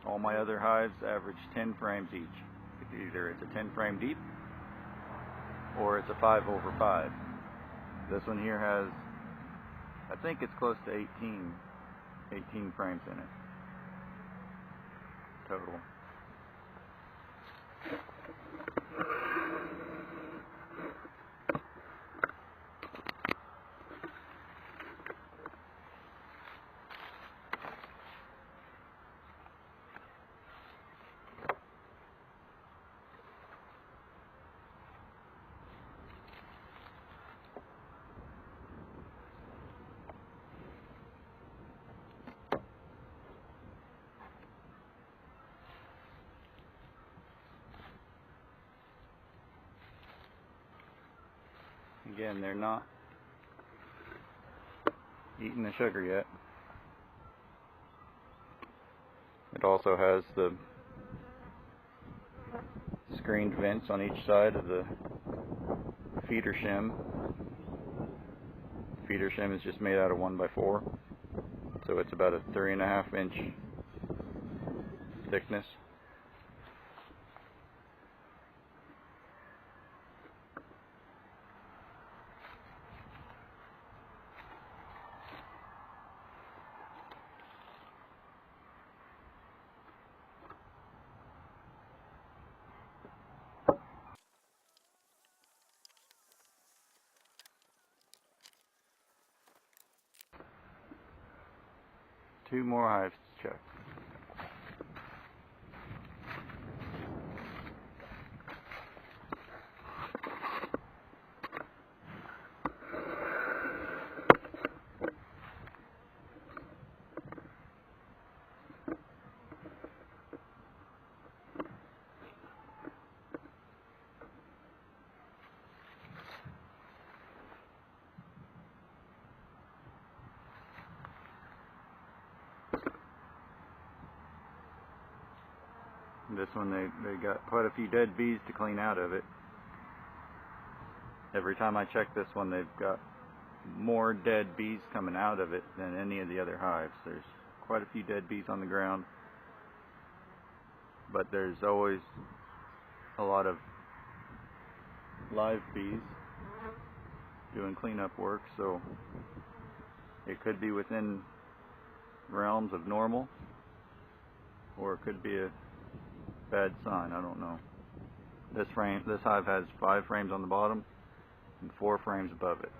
All my other hives average 10 frames each. Either it's a 10 frame deep or it's a 5/5. This one here has, I think it's close to 18 frames in it total. Again, they're not eating the sugar yet. It also has the screened vents on each side of the feeder shim. The feeder shim is just made out of 1x4, so it's about a 3.5 inch thickness. Two more hives to check. This one, they got quite a few dead bees to clean out of it. Every time I check this one, they've got more dead bees coming out of it than any of the other hives. There's quite a few dead bees on the ground, but there's always a lot of live bees doing cleanup work, so it could be within realms of normal, or it could be a bad sign. I don't know. This hive has 5 frames on the bottom and 4 frames above it,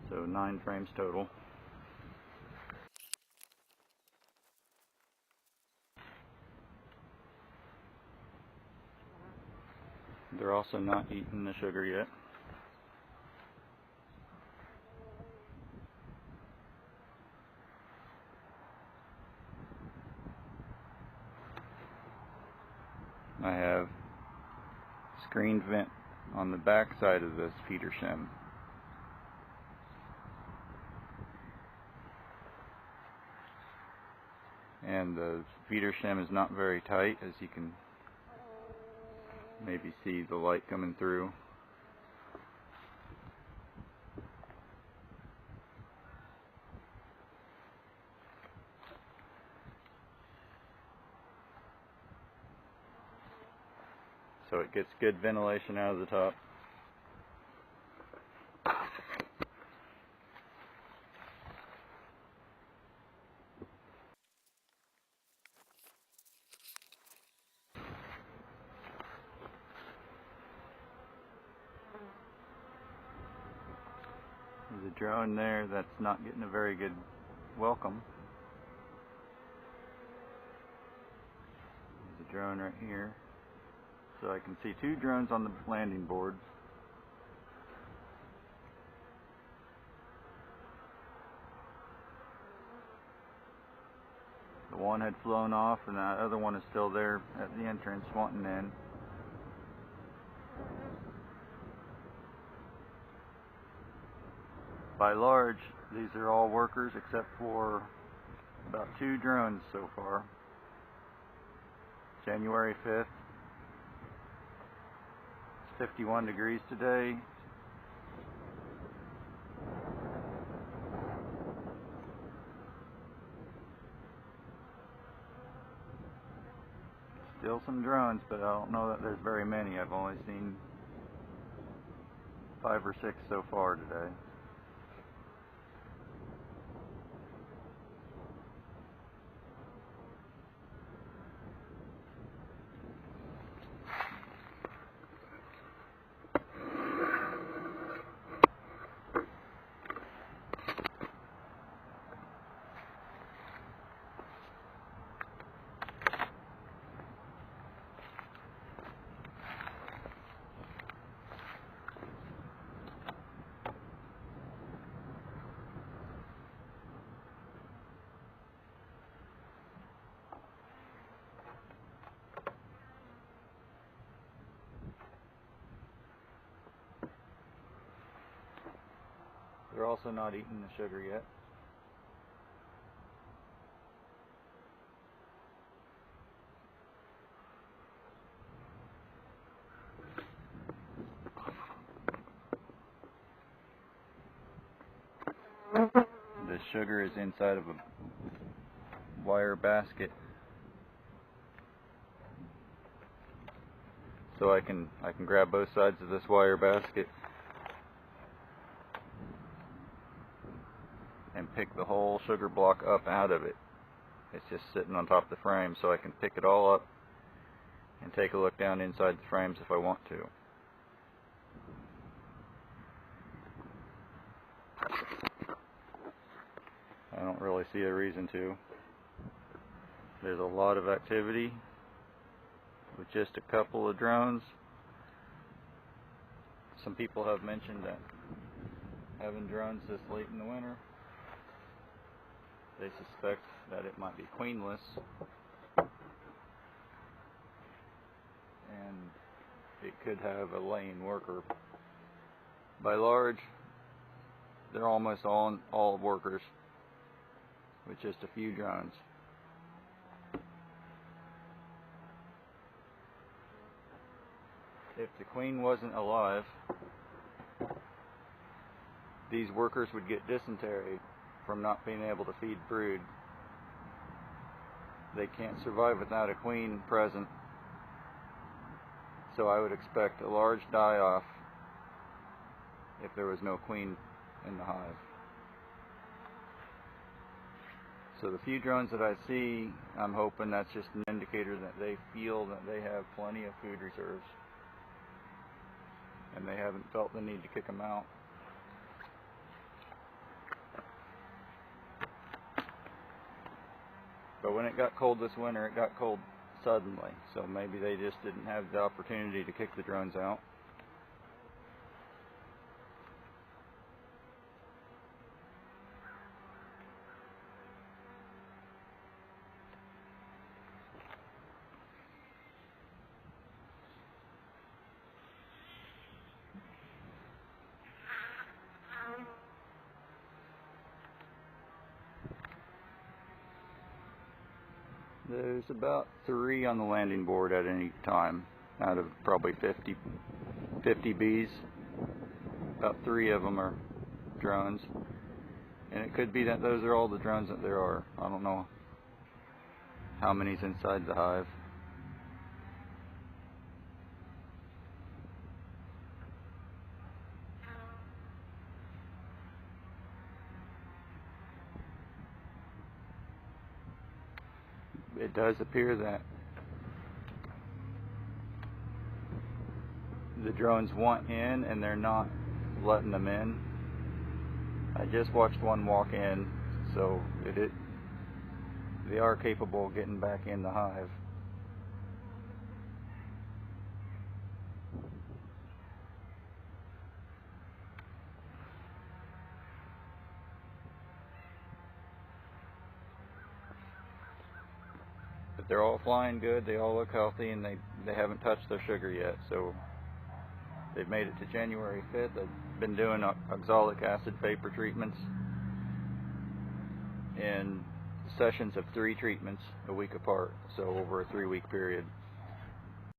so 9 frames total. They're also not eating the sugar yet. I have screened vent on the back side of this feeder shim. And the feeder shim is not very tight, as you can maybe see the light coming through. So it gets good ventilation out of the top. There's a drone there that's not getting a very good welcome. There's a drone right here. So I can see 2 drones on the landing board. The one had flown off and the other one is still there at the entrance wanting in. By large, these are all workers except for about 2 drones so far. January 5th. 51 degrees today. Still some drones, but I don't know that there's very many. I've only seen 5 or 6 so far today. They're also not eating the sugar yet. The sugar is inside of a wire basket, so I can grab both sides of this wire basket and pick the whole sugar block up out of it. It's just sitting on top of the frame, so I can pick it all up and take a look down inside the frames if I want to. I don't really see a reason to. There's a lot of activity with just a couple of drones. Some people have mentioned that having drones this late in the winter, they suspect that it might be queenless, and it could have a laying worker. By large, they're almost all workers, with just a few drones. If the queen wasn't alive, these workers would get dysentery from not being able to feed brood. They can't survive without a queen present, so I would expect a large die-off if there was no queen in the hive. So the few drones that I see, I'm hoping that's just an indicator that they feel that they have plenty of food reserves, and they haven't felt the need to kick them out. But when it got cold this winter, it got cold suddenly, so maybe they just didn't have the opportunity to kick the drones out. There's about 3 on the landing board at any time, out of probably 50 bees. About 3 of them are drones, and it could be that those are all the drones that there are. I don't know how many's inside the hive. It does appear that the drones want in and they're not letting them in. I just watched one walk in, so they are capable of getting back in the hive. But they're all flying good, they all look healthy, and they haven't touched their sugar yet, so they've made it to January 5th. I've been doing oxalic acid vapor treatments in sessions of 3 treatments a week apart, so over a 3-week period.